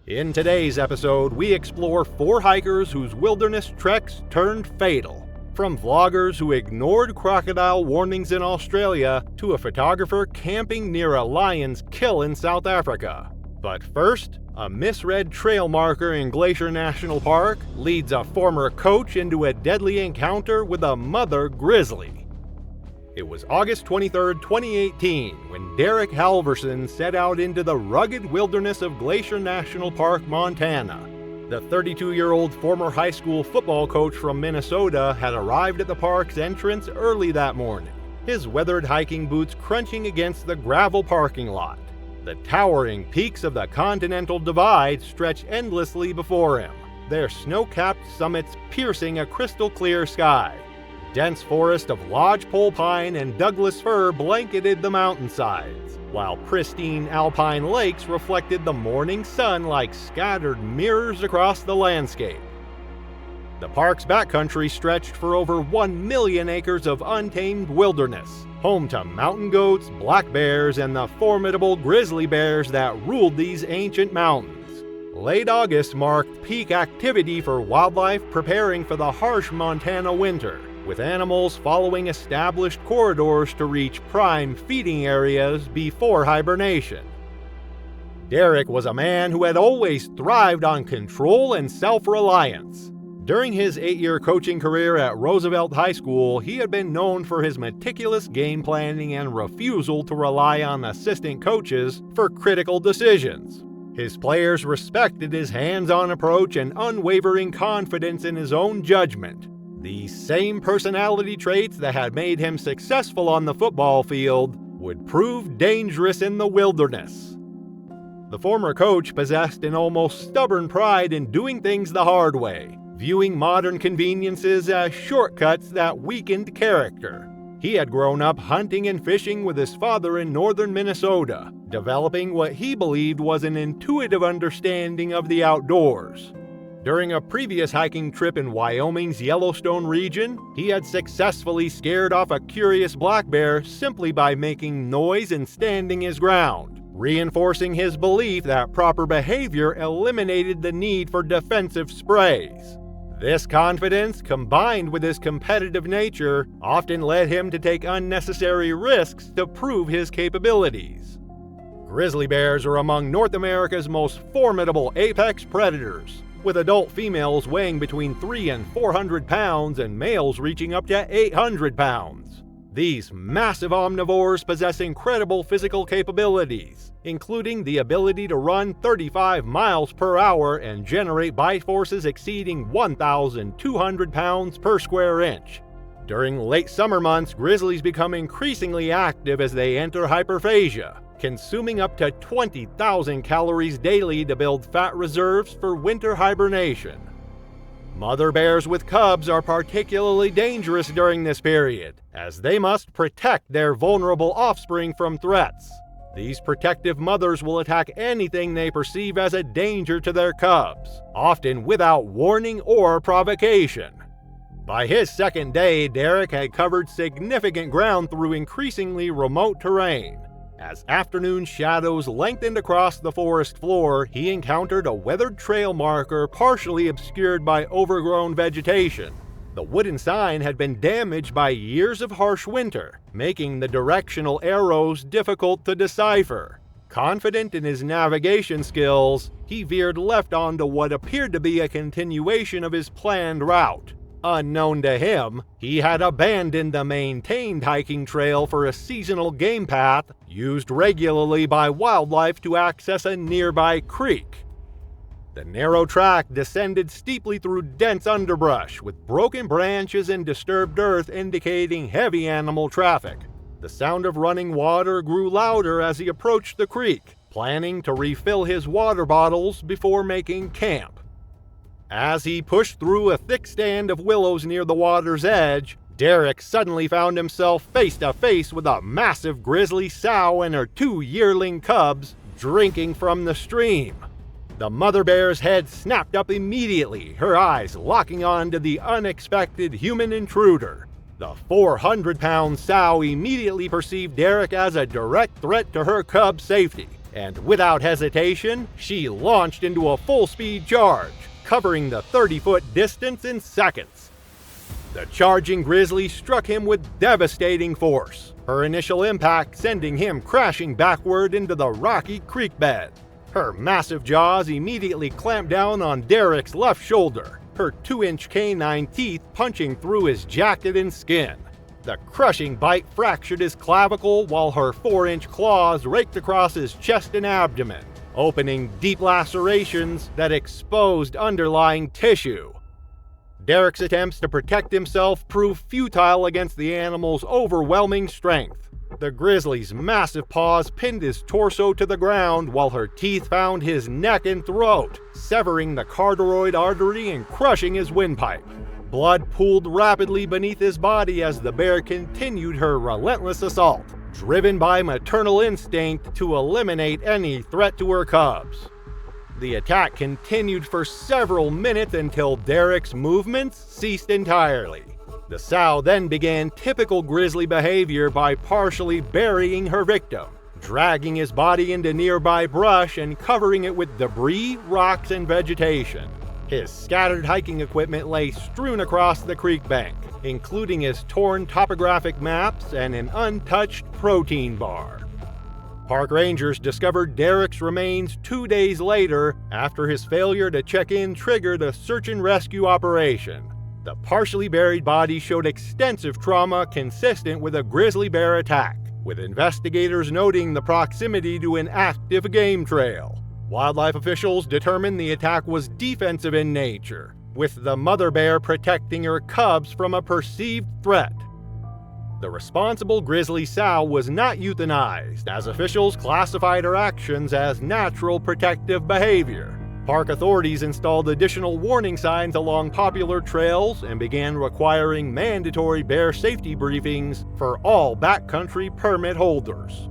In today's episode, we explore 4 hikers whose wilderness treks turned fatal. From vloggers who ignored crocodile warnings in Australia to a photographer camping near a lion's kill in South Africa. But first, a misread trail marker in Glacier National Park leads a former coach into a deadly encounter with a mother grizzly. It was August 23, 2018, when Derek Halverson set out into the rugged wilderness of Glacier National Park, Montana. The 32-year-old former high school football coach from Minnesota had arrived at the park's entrance early that morning, his weathered hiking boots crunching against the gravel parking lot. The towering peaks of the Continental Divide stretch endlessly before him, their snow-capped summits piercing a crystal-clear sky. Dense forest of lodgepole pine and Douglas fir blanketed the mountainsides, while pristine alpine lakes reflected the morning sun like scattered mirrors across the landscape. The park's backcountry stretched for over 1 million acres of untamed wilderness, home to mountain goats, black bears, and the formidable grizzly bears that ruled these ancient mountains. Late August marked peak activity for wildlife preparing for the harsh Montana winter, with animals following established corridors to reach prime feeding areas before hibernation. Derek was a man who had always thrived on control and self-reliance. During his 8-year coaching career at Roosevelt High School, he had been known for his meticulous game planning and refusal to rely on assistant coaches for critical decisions. His players respected his hands-on approach and unwavering confidence in his own judgment. These same personality traits that had made him successful on the football field would prove dangerous in the wilderness. The former coach possessed an almost stubborn pride in doing things the hard way, viewing modern conveniences as shortcuts that weakened character. He had grown up hunting and fishing with his father in northern Minnesota, developing what he believed was an intuitive understanding of the outdoors. During a previous hiking trip in Wyoming's Yellowstone region, he had successfully scared off a curious black bear simply by making noise and standing his ground, reinforcing his belief that proper behavior eliminated the need for defensive sprays. This confidence, combined with his competitive nature, often led him to take unnecessary risks to prove his capabilities. Grizzly bears are among North America's most formidable apex predators, with adult females weighing between 300 and 400 pounds and males reaching up to 800 pounds. These massive omnivores possess incredible physical capabilities, including the ability to run 35 miles per hour and generate bite forces exceeding 1,200 pounds per square inch. During late summer months, grizzlies become increasingly active as they enter hyperphagia, consuming up to 20,000 calories daily to build fat reserves for winter hibernation. Mother bears with cubs are particularly dangerous during this period, as they must protect their vulnerable offspring from threats. These protective mothers will attack anything they perceive as a danger to their cubs, often without warning or provocation. By his second day, Derek had covered significant ground through increasingly remote terrain. As afternoon shadows lengthened across the forest floor, he encountered a weathered trail marker partially obscured by overgrown vegetation. The wooden sign had been damaged by years of harsh winter, making the directional arrows difficult to decipher. Confident in his navigation skills, he veered left onto what appeared to be a continuation of his planned route. Unknown to him, he had abandoned the maintained hiking trail for a seasonal game path used regularly by wildlife to access a nearby creek. The narrow track descended steeply through dense underbrush, with broken branches and disturbed earth indicating heavy animal traffic. The sound of running water grew louder as he approached the creek, planning to refill his water bottles before making camp. As he pushed through a thick stand of willows near the water's edge, Derek suddenly found himself face to face with a massive grizzly sow and her 2 yearling cubs drinking from the stream. The mother bear's head snapped up immediately, her eyes locking on to the unexpected human intruder. The 400-pound sow immediately perceived Derek as a direct threat to her cub's safety, and without hesitation, she launched into a full-speed charge, covering the 30-foot distance in seconds. The charging grizzly struck him with devastating force, her initial impact sending him crashing backward into the rocky creek bed. Her massive jaws immediately clamped down on Derek's left shoulder, her 2-inch canine teeth punching through his jacket and skin. The crushing bite fractured his clavicle while her 4-inch claws raked across his chest and abdomen, opening deep lacerations that exposed underlying tissue. Derek's attempts to protect himself proved futile against the animal's overwhelming strength. The grizzly's massive paws pinned his torso to the ground while her teeth found his neck and throat, severing the carotid artery and crushing his windpipe. Blood pooled rapidly beneath his body as the bear continued her relentless assault, driven by maternal instinct to eliminate any threat to her cubs. The attack continued for several minutes until Derek's movements ceased entirely. The sow then began typical grizzly behavior by partially burying her victim, dragging his body into nearby brush and covering it with debris, rocks, and vegetation. His scattered hiking equipment lay strewn across the creek bank, including his torn topographic maps and an untouched protein bar. Park rangers discovered Derek's remains 2 days later after his failure to check in triggered a search and rescue operation. The partially buried body showed extensive trauma consistent with a grizzly bear attack, with investigators noting the proximity to an active game trail. Wildlife officials determined the attack was defensive in nature, with the mother bear protecting her cubs from a perceived threat. The responsible grizzly sow was not euthanized, as officials classified her actions as natural protective behavior. Park authorities installed additional warning signs along popular trails and began requiring mandatory bear safety briefings for all backcountry permit holders.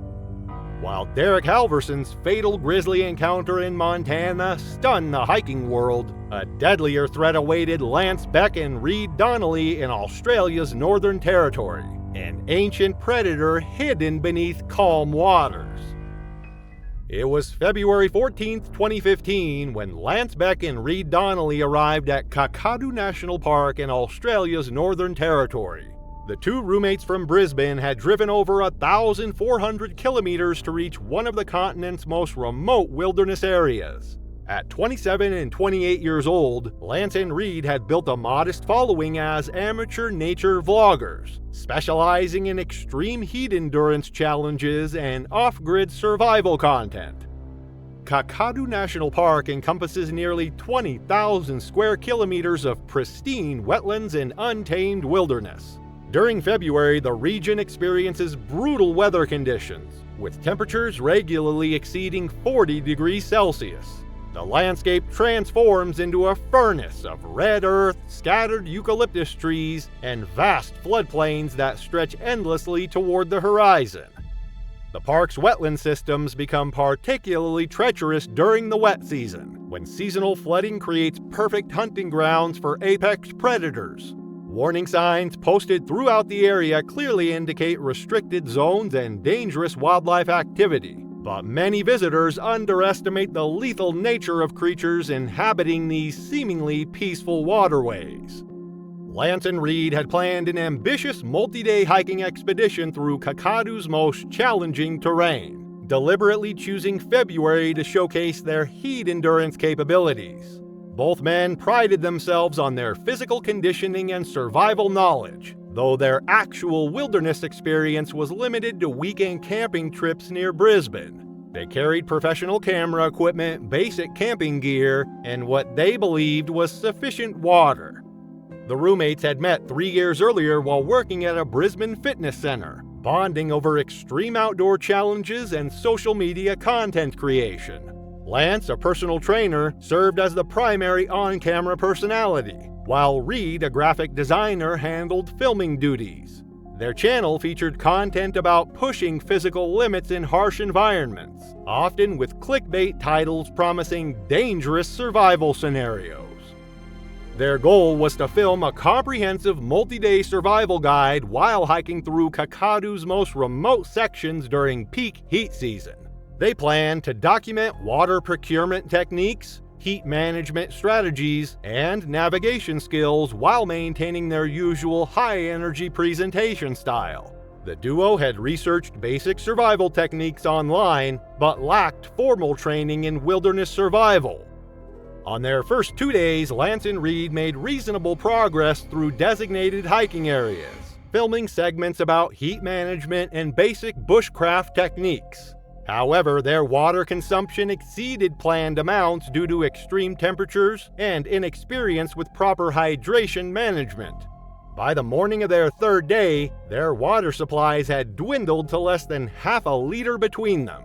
While Derek Halverson's fatal grizzly encounter in Montana stunned the hiking world, a deadlier threat awaited Lance Beck and Reed Donnelly in Australia's Northern Territory, an ancient predator hidden beneath calm waters. It was February 14, 2015, when Lance Beck and Reed Donnelly arrived at Kakadu National Park in Australia's Northern Territory. The two roommates from Brisbane had driven over 1,400 kilometers to reach one of the continent's most remote wilderness areas. At 27 and 28 years old, Lance and Reed had built a modest following as amateur nature vloggers, specializing in extreme heat endurance challenges and off-grid survival content. Kakadu National Park encompasses nearly 20,000 square kilometers of pristine wetlands and untamed wilderness. During February, the region experiences brutal weather conditions, with temperatures regularly exceeding 40 degrees Celsius. The landscape transforms into a furnace of red earth, scattered eucalyptus trees, and vast floodplains that stretch endlessly toward the horizon. The park's wetland systems become particularly treacherous during the wet season, when seasonal flooding creates perfect hunting grounds for apex predators. Warning signs posted throughout the area clearly indicate restricted zones and dangerous wildlife activity, but many visitors underestimate the lethal nature of creatures inhabiting these seemingly peaceful waterways. Lance and Reed had planned an ambitious multi-day hiking expedition through Kakadu's most challenging terrain, deliberately choosing February to showcase their heat endurance capabilities. Both men prided themselves on their physical conditioning and survival knowledge, though their actual wilderness experience was limited to weekend camping trips near Brisbane. They carried professional camera equipment, basic camping gear, and what they believed was sufficient water. The roommates had met 3 years earlier while working at a Brisbane fitness center, bonding over extreme outdoor challenges and social media content creation. Lance, a personal trainer, served as the primary on-camera personality, while Reed, a graphic designer, handled filming duties. Their channel featured content about pushing physical limits in harsh environments, often with clickbait titles promising dangerous survival scenarios. Their goal was to film a comprehensive multi-day survival guide while hiking through Kakadu's most remote sections during peak heat season. They plan to document water procurement techniques, heat management strategies, and navigation skills while maintaining their usual high-energy presentation style. The duo had researched basic survival techniques online, but lacked formal training in wilderness survival. On their first 2 days, Lance and Reed made reasonable progress through designated hiking areas, filming segments about heat management and basic bushcraft techniques. However, their water consumption exceeded planned amounts due to extreme temperatures and inexperience with proper hydration management. By the morning of their third day, their water supplies had dwindled to less than half a liter between them.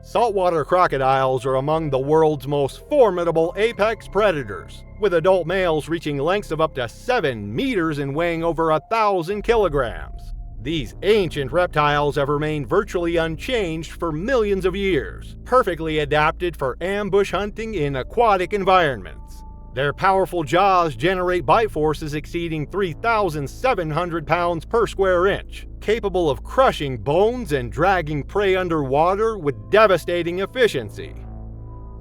Saltwater crocodiles are among the world's most formidable apex predators, with adult males reaching lengths of up to 7 meters and weighing over 1,000 kilograms. These ancient reptiles have remained virtually unchanged for millions of years, perfectly adapted for ambush hunting in aquatic environments. Their powerful jaws generate bite forces exceeding 3,700 pounds per square inch, capable of crushing bones and dragging prey underwater with devastating efficiency.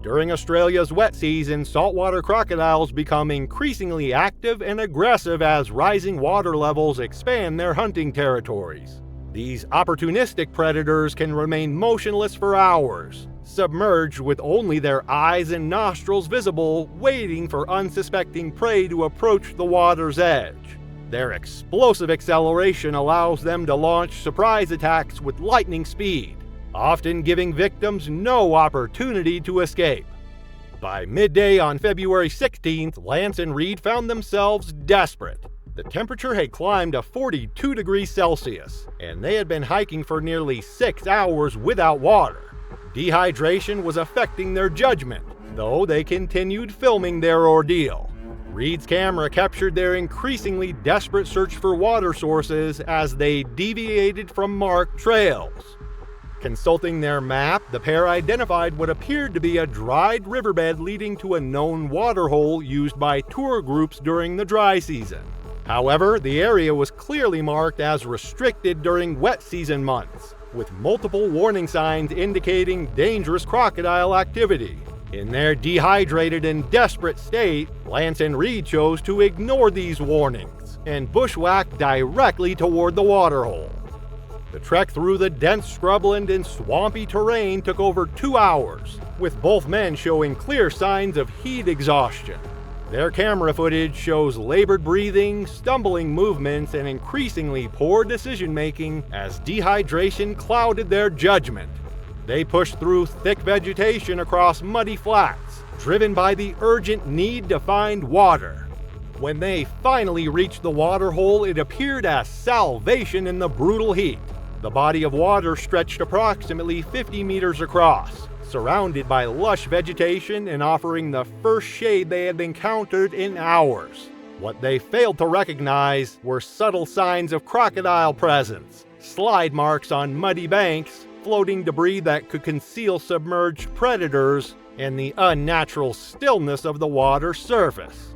During Australia's wet season, saltwater crocodiles become increasingly active and aggressive as rising water levels expand their hunting territories. These opportunistic predators can remain motionless for hours, submerged with only their eyes and nostrils visible, waiting for unsuspecting prey to approach the water's edge. Their explosive acceleration allows them to launch surprise attacks with lightning speed, often giving victims no opportunity to escape. By midday on February 16th, Lance and Reed found themselves desperate. The temperature had climbed to 42 degrees Celsius, and they had been hiking for nearly 6 hours without water. Dehydration was affecting their judgment, though they continued filming their ordeal. Reed's camera captured their increasingly desperate search for water sources as they deviated from marked trails. Consulting their map, the pair identified what appeared to be a dried riverbed leading to a known waterhole used by tour groups during the dry season. However, the area was clearly marked as restricted during wet season months, with multiple warning signs indicating dangerous crocodile activity. In their dehydrated and desperate state, Lance and Reed chose to ignore these warnings and bushwhack directly toward the waterhole. The trek through the dense scrubland and swampy terrain took over 2 hours, with both men showing clear signs of heat exhaustion. Their camera footage shows labored breathing, stumbling movements, and increasingly poor decision-making as dehydration clouded their judgment. They pushed through thick vegetation across muddy flats, driven by the urgent need to find water. When they finally reached the waterhole, it appeared as salvation in the brutal heat. The body of water stretched approximately 50 meters across, surrounded by lush vegetation and offering the first shade they had encountered in hours. What they failed to recognize were subtle signs of crocodile presence, slide marks on muddy banks, floating debris that could conceal submerged predators, and the unnatural stillness of the water's surface.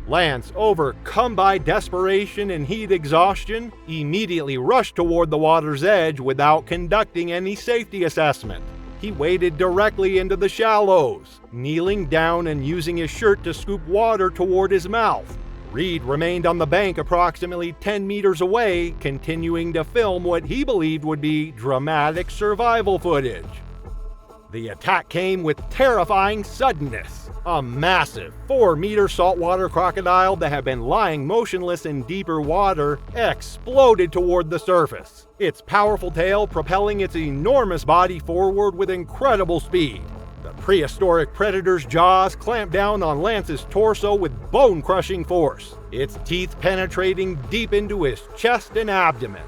Lance, overcome by desperation and heat exhaustion, immediately rushed toward the water's edge without conducting any safety assessment. He waded directly into the shallows, kneeling down and using his shirt to scoop water toward his mouth. Reed remained on the bank approximately 10 meters away, continuing to film what he believed would be dramatic survival footage. The attack came with terrifying suddenness. A massive 4-meter saltwater crocodile that had been lying motionless in deeper water exploded toward the surface, its powerful tail propelling its enormous body forward with incredible speed. The prehistoric predator's jaws clamped down on Lance's torso with bone-crushing force, its teeth penetrating deep into his chest and abdomen.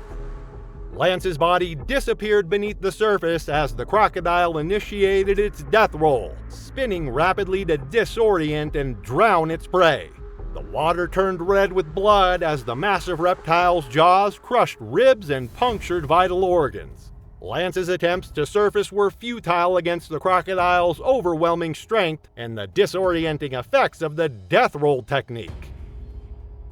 Lance's body disappeared beneath the surface as the crocodile initiated its death roll, spinning rapidly to disorient and drown its prey. The water turned red with blood as the massive reptile's jaws crushed ribs and punctured vital organs. Lance's attempts to surface were futile against the crocodile's overwhelming strength and the disorienting effects of the death roll technique.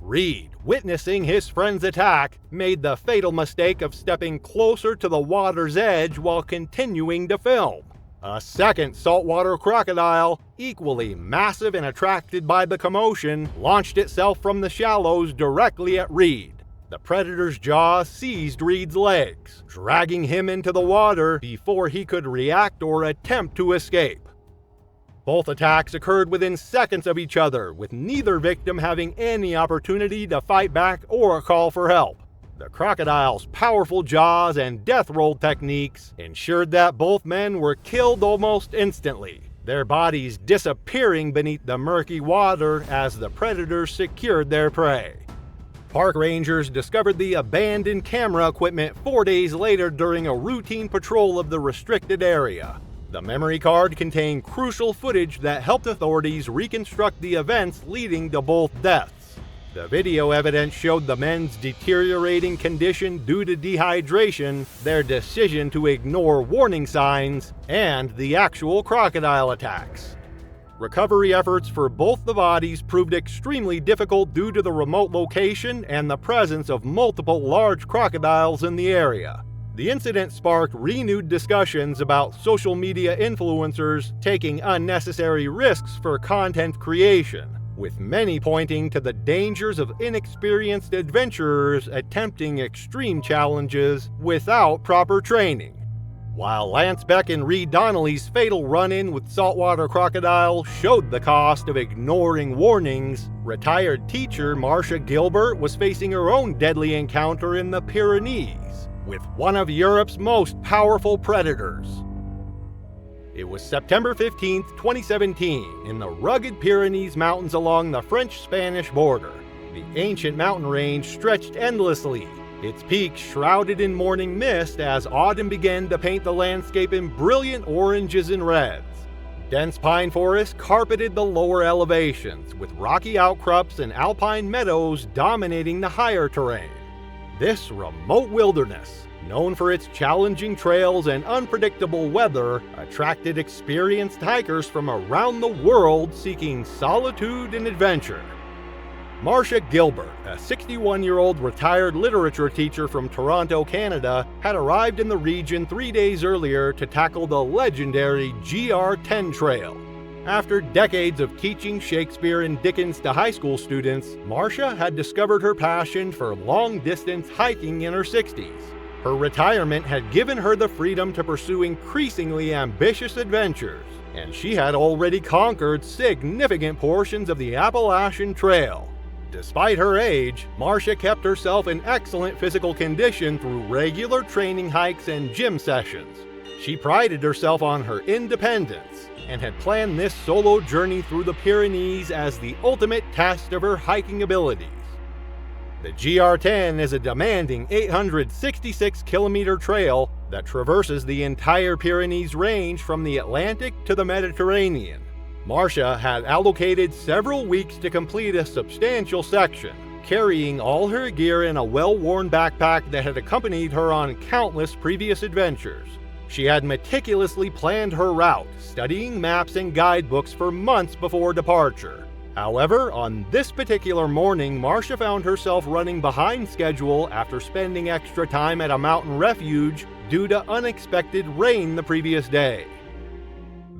Reed, witnessing his friend's attack, made the fatal mistake of stepping closer to the water's edge while continuing to film. A second saltwater crocodile, equally massive and attracted by the commotion, launched itself from the shallows directly at Reed. The predator's jaws seized Reed's legs, dragging him into the water before he could react or attempt to escape. Both attacks occurred within seconds of each other, with neither victim having any opportunity to fight back or call for help. The crocodile's powerful jaws and death roll techniques ensured that both men were killed almost instantly, their bodies disappearing beneath the murky water as the predators secured their prey. Park rangers discovered the abandoned camera equipment 4 days later during a routine patrol of the restricted area. The memory card contained crucial footage that helped authorities reconstruct the events leading to both deaths. The video evidence showed the men's deteriorating condition due to dehydration, their decision to ignore warning signs, and the actual crocodile attacks. Recovery efforts for both the bodies proved extremely difficult due to the remote location and the presence of multiple large crocodiles in the area. The incident sparked renewed discussions about social media influencers taking unnecessary risks for content creation, with many pointing to the dangers of inexperienced adventurers attempting extreme challenges without proper training. While Lance Beck and Reed Donnelly's fatal run-in with saltwater crocodiles showed the cost of ignoring warnings, retired teacher Marcia Gilbert was facing her own deadly encounter in the Pyrenees with one of Europe's most powerful predators. It was September 15, 2017, in the rugged Pyrenees Mountains along the French-Spanish border. The ancient mountain range stretched endlessly, its peaks shrouded in morning mist as autumn began to paint the landscape in brilliant oranges and reds. Dense pine forests carpeted the lower elevations, with rocky outcrops and alpine meadows dominating the higher terrain. This remote wilderness, known for its challenging trails and unpredictable weather, attracted experienced hikers from around the world seeking solitude and adventure. Marcia Gilbert, a 61-year-old retired literature teacher from Toronto, Canada, had arrived in the region 3 days earlier to tackle the legendary GR10 Trail. After decades of teaching Shakespeare and Dickens to high school students, Marcia had discovered her passion for long-distance hiking in her 60s. Her retirement had given her the freedom to pursue increasingly ambitious adventures, and she had already conquered significant portions of the Appalachian Trail. Despite her age, Marcia kept herself in excellent physical condition through regular training hikes and gym sessions. She prided herself on her independence and had planned this solo journey through the Pyrenees as the ultimate test of her hiking abilities. The GR10 is a demanding 866-kilometer trail that traverses the entire Pyrenees range from the Atlantic to the Mediterranean. Marcia had allocated several weeks to complete a substantial section, carrying all her gear in a well-worn backpack that had accompanied her on countless previous adventures. She had meticulously planned her route, studying maps and guidebooks for months before departure. However, on this particular morning, Marcia found herself running behind schedule after spending extra time at a mountain refuge due to unexpected rain the previous day.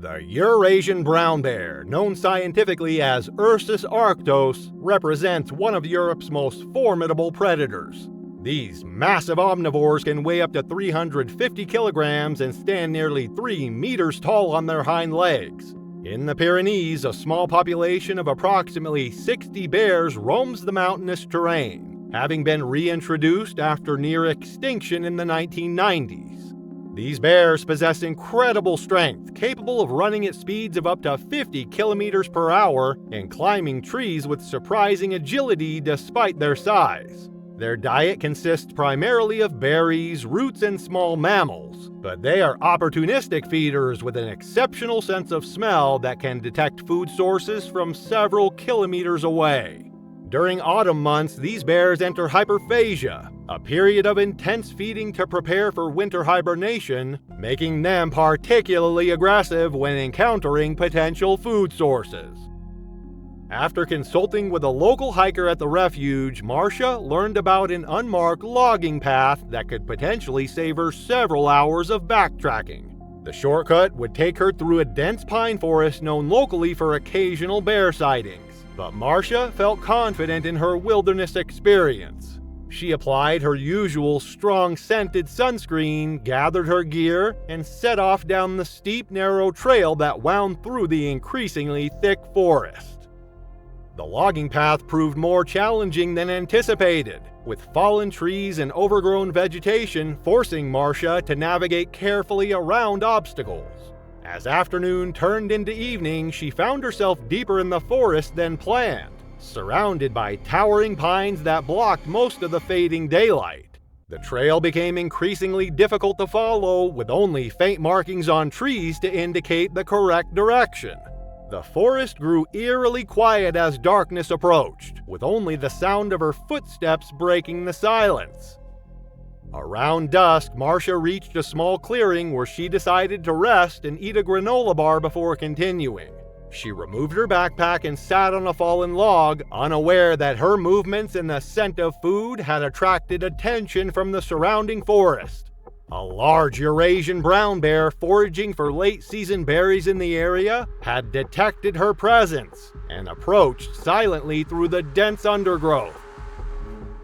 The Eurasian brown bear, known scientifically as Ursus arctos, represents one of Europe's most formidable predators. These massive omnivores can weigh up to 350 kilograms and stand nearly 3 meters tall on their hind legs. In the Pyrenees, a small population of approximately 60 bears roams the mountainous terrain, having been reintroduced after near extinction in the 1990s. These bears possess incredible strength, capable of running at speeds of up to 50 kilometers per hour and climbing trees with surprising agility despite their size. Their diet consists primarily of berries, roots, and small mammals, but they are opportunistic feeders with an exceptional sense of smell that can detect food sources from several kilometers away. During autumn months, these bears enter hyperphagia, a period of intense feeding to prepare for winter hibernation, making them particularly aggressive when encountering potential food sources. After consulting with a local hiker at the refuge, Marcia learned about an unmarked logging path that could potentially save her several hours of backtracking. The shortcut would take her through a dense pine forest known locally for occasional bear sightings, but Marcia felt confident in her wilderness experience. She applied her usual strong scented sunscreen, gathered her gear, and set off down the steep, narrow trail that wound through the increasingly thick forest. The logging path proved more challenging than anticipated, with fallen trees and overgrown vegetation forcing Marcia to navigate carefully around obstacles. As afternoon turned into evening, she found herself deeper in the forest than planned, surrounded by towering pines that blocked most of the fading daylight. The trail became increasingly difficult to follow, with only faint markings on trees to indicate the correct direction. The forest grew eerily quiet as darkness approached, with only the sound of her footsteps breaking the silence. Around dusk, Marcia reached a small clearing where she decided to rest and eat a granola bar before continuing. She removed her backpack and sat on a fallen log, unaware that her movements and the scent of food had attracted attention from the surrounding forest. A large Eurasian brown bear foraging for late-season berries in the area had detected her presence and approached silently through the dense undergrowth.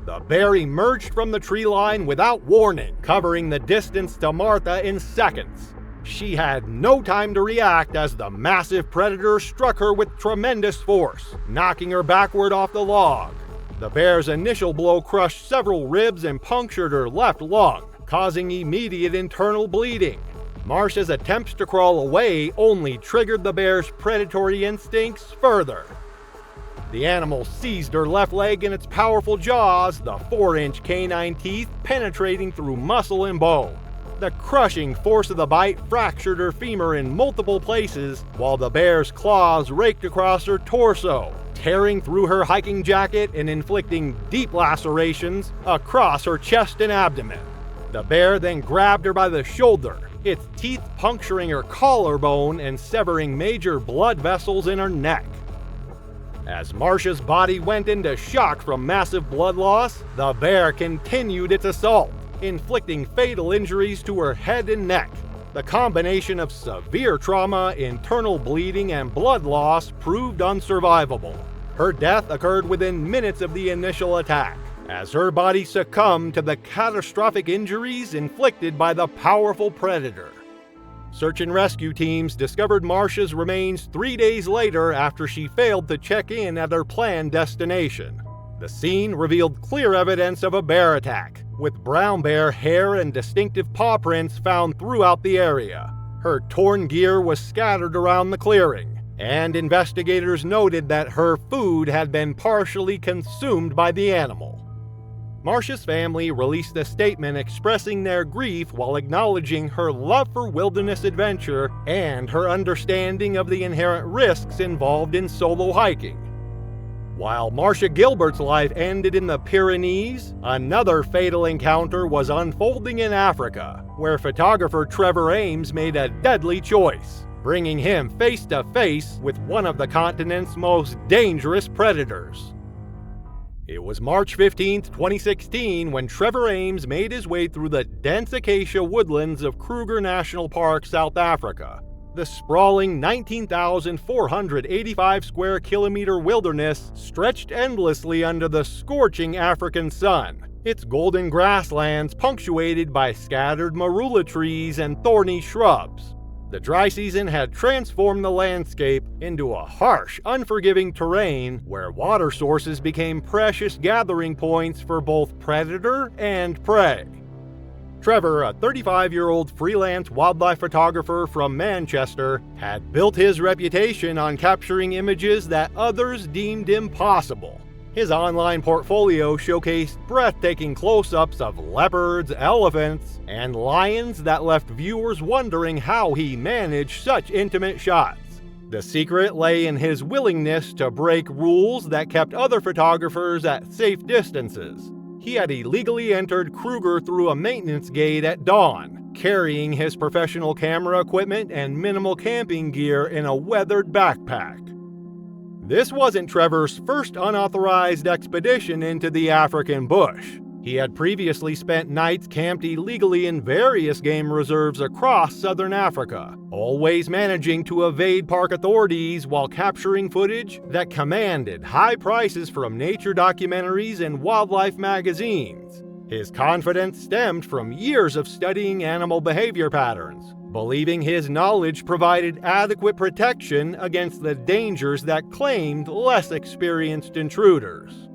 The bear emerged from the tree line without warning, covering the distance to Martha in seconds. She had no time to react as the massive predator struck her with tremendous force, knocking her backward off the log. The bear's initial blow crushed several ribs and punctured her left lung, causing immediate internal bleeding. Marcia's attempts to crawl away only triggered the bear's predatory instincts further. The animal seized her left leg in its powerful jaws, the 4-inch canine teeth penetrating through muscle and bone. The crushing force of the bite fractured her femur in multiple places, while the bear's claws raked across her torso, tearing through her hiking jacket and inflicting deep lacerations across her chest and abdomen. The bear then grabbed her by the shoulder, its teeth puncturing her collarbone and severing major blood vessels in her neck. As Marcia's body went into shock from massive blood loss, the bear continued its assault, inflicting fatal injuries to her head and neck. The combination of severe trauma, internal bleeding, and blood loss proved unsurvivable. Her death occurred within minutes of the initial attack, as her body succumbed to the catastrophic injuries inflicted by the powerful predator. Search and rescue teams discovered Marcia's remains 3 days later after she failed to check in at her planned destination. The scene revealed clear evidence of a bear attack, with brown bear hair and distinctive paw prints found throughout the area. Her torn gear was scattered around the clearing, and investigators noted that her food had been partially consumed by the animal. Marcia's family released a statement expressing their grief while acknowledging her love for wilderness adventure and her understanding of the inherent risks involved in solo hiking. While Marcia Gilbert's life ended in the Pyrenees, another fatal encounter was unfolding in Africa, where photographer Trevor Ames made a deadly choice, bringing him face to face with one of the continent's most dangerous predators. It was March 15, 2016, when Trevor Ames made his way through the dense acacia woodlands of Kruger National Park, South Africa. The sprawling 19,485 square kilometer wilderness stretched endlessly under the scorching African sun, its golden grasslands punctuated by scattered marula trees and thorny shrubs. The dry season had transformed the landscape into a harsh, unforgiving terrain where water sources became precious gathering points for both predator and prey. Trevor, a 35-year-old freelance wildlife photographer from Manchester, had built his reputation on capturing images that others deemed impossible. His online portfolio showcased breathtaking close-ups of leopards, elephants, and lions that left viewers wondering how he managed such intimate shots. The secret lay in his willingness to break rules that kept other photographers at safe distances. He had illegally entered Kruger through a maintenance gate at dawn, carrying his professional camera equipment and minimal camping gear in a weathered backpack. This wasn't Trevor's first unauthorized expedition into the African bush. He had previously spent nights camped illegally in various game reserves across southern Africa, always managing to evade park authorities while capturing footage that commanded high prices from nature documentaries and wildlife magazines. His confidence stemmed from years of studying animal behavior patterns, believing his knowledge provided adequate protection against the dangers that claimed less experienced intruders.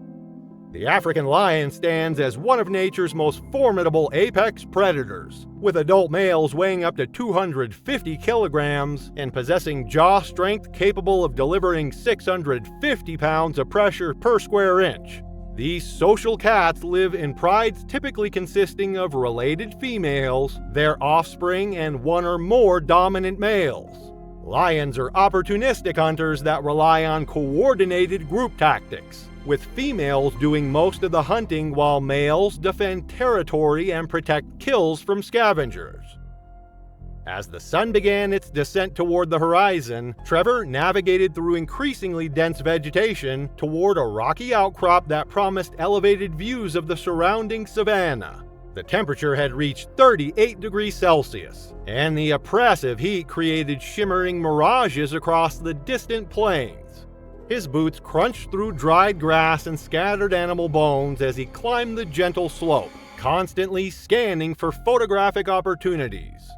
The African lion stands as one of nature's most formidable apex predators, with adult males weighing up to 250 kilograms and possessing jaw strength capable of delivering 650 pounds of pressure per square inch. These social cats live in prides typically consisting of related females, their offspring, and one or more dominant males. Lions are opportunistic hunters that rely on coordinated group tactics, with females doing most of the hunting while males defend territory and protect kills from scavengers. As the sun began its descent toward the horizon, Trevor navigated through increasingly dense vegetation toward a rocky outcrop that promised elevated views of the surrounding savanna. The temperature had reached 38 degrees Celsius, and the oppressive heat created shimmering mirages across the distant plains. His boots crunched through dried grass and scattered animal bones as he climbed the gentle slope, constantly scanning for photographic opportunities.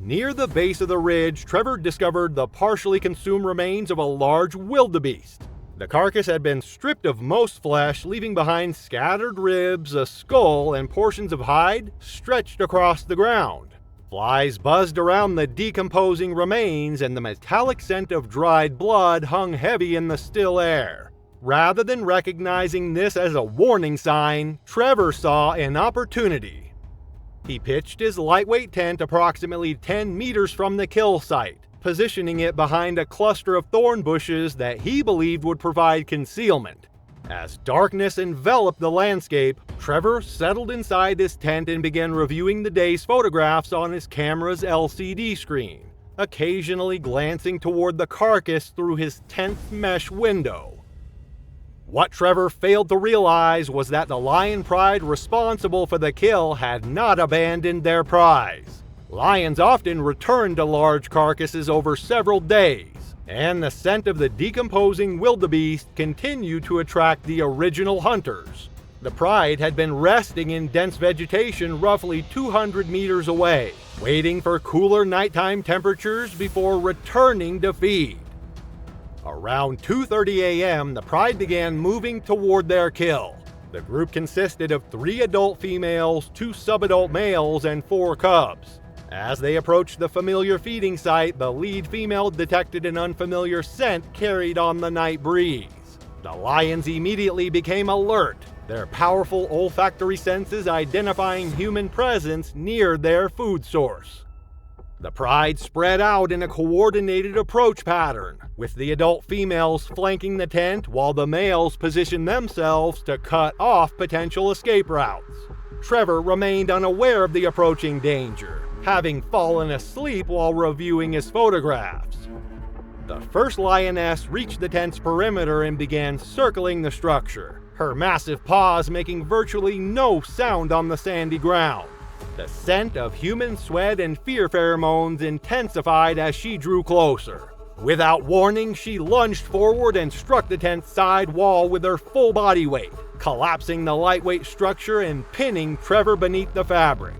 Near the base of the ridge, Trevor discovered the partially consumed remains of a large wildebeest. The carcass had been stripped of most flesh, leaving behind scattered ribs, a skull, and portions of hide stretched across the ground. Flies buzzed around the decomposing remains, and the metallic scent of dried blood hung heavy in the still air. Rather than recognizing this as a warning sign, Trevor saw an opportunity. He pitched his lightweight tent approximately 10 meters from the kill site, positioning it behind a cluster of thorn bushes that he believed would provide concealment. As darkness enveloped the landscape, Trevor settled inside his tent and began reviewing the day's photographs on his camera's LCD screen, occasionally glancing toward the carcass through his tent's mesh window. What Trevor failed to realize was that the lion pride responsible for the kill had not abandoned their prize. Lions often returned to large carcasses over several days, and the scent of the decomposing wildebeest continued to attract the original hunters. The pride had been resting in dense vegetation roughly 200 meters away, waiting for cooler nighttime temperatures before returning to feed. Around 2:30 a.m., the pride began moving toward their kill. The group consisted of 3 adult females, 2 subadult males, and 4 cubs. As they approached the familiar feeding site, the lead female detected an unfamiliar scent carried on the night breeze. The lions immediately became alert, their powerful olfactory senses identifying human presence near their food source. The pride spread out in a coordinated approach pattern, with the adult females flanking the tent while the males positioned themselves to cut off potential escape routes. Trevor remained unaware of the approaching danger, having fallen asleep while reviewing his photographs. The first lioness reached the tent's perimeter and began circling the structure, her massive paws making virtually no sound on the sandy ground. The scent of human sweat and fear pheromones intensified as she drew closer. Without warning, she lunged forward and struck the tent's side wall with her full body weight, collapsing the lightweight structure and pinning Trevor beneath the fabric.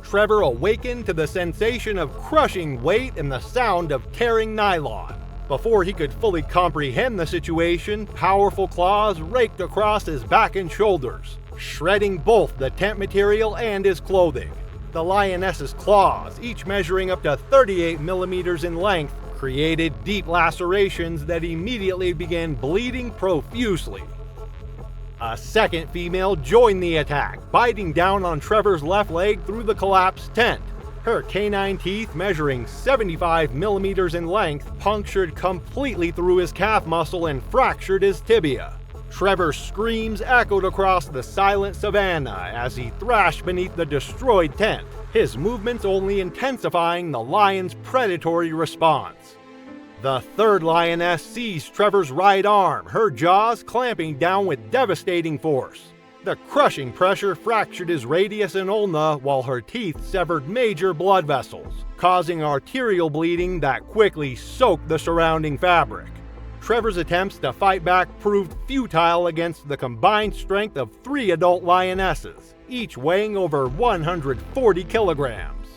Trevor awakened to the sensation of crushing weight and the sound of tearing nylon. Before he could fully comprehend the situation, powerful claws raked across his back and shoulders, shredding both the tent material and his clothing. The lioness's claws, each measuring up to 38 millimeters in length, created deep lacerations that immediately began bleeding profusely. A second female joined the attack, biting down on Trevor's left leg through the collapsed tent. Her canine teeth, measuring 75 millimeters in length, punctured completely through his calf muscle and fractured his tibia. Trevor's screams echoed across the silent savanna as he thrashed beneath the destroyed tent, his movements only intensifying the lion's predatory response. The third lioness seized Trevor's right arm, her jaws clamping down with devastating force. The crushing pressure fractured his radius and ulna while her teeth severed major blood vessels, causing arterial bleeding that quickly soaked the surrounding fabric. Trevor's attempts to fight back proved futile against the combined strength of 3 adult lionesses, each weighing over 140 kilograms.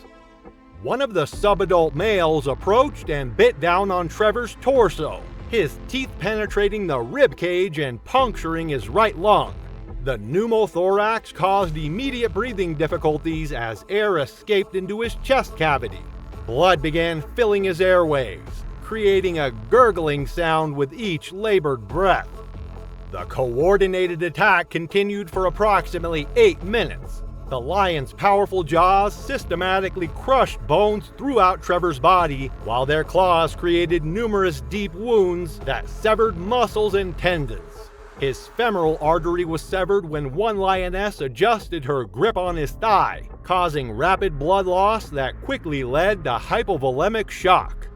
One of the subadult males approached and bit down on Trevor's torso, his teeth penetrating the rib cage and puncturing his right lung. The pneumothorax caused immediate breathing difficulties as air escaped into his chest cavity. Blood began filling his airways, creating a gurgling sound with each labored breath. The coordinated attack continued for approximately 8 minutes. The lion's powerful jaws systematically crushed bones throughout Trevor's body, while their claws created numerous deep wounds that severed muscles and tendons. His femoral artery was severed when one lioness adjusted her grip on his thigh, causing rapid blood loss that quickly led to hypovolemic shock.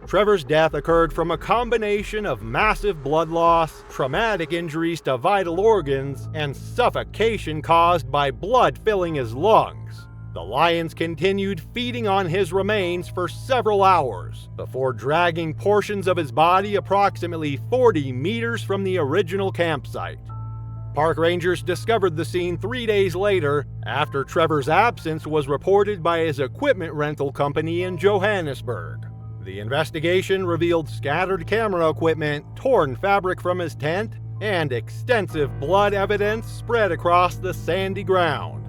Trevor's death occurred from a combination of massive blood loss, traumatic injuries to vital organs, and suffocation caused by blood filling his lungs. The lions continued feeding on his remains for several hours, before dragging portions of his body approximately 40 meters from the original campsite. Park rangers discovered the scene 3 days later, after Trevor's absence was reported by his equipment rental company in Johannesburg. The investigation revealed scattered camera equipment, torn fabric from his tent, and extensive blood evidence spread across the sandy ground.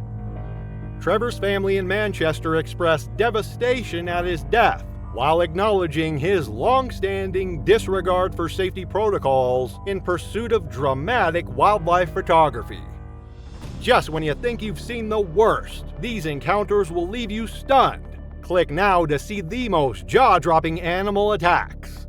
Trevor's family in Manchester expressed devastation at his death, while acknowledging his long-standing disregard for safety protocols in pursuit of dramatic wildlife photography. Just when you think you've seen the worst, these encounters will leave you stunned. Click now to see the most jaw-dropping animal attacks.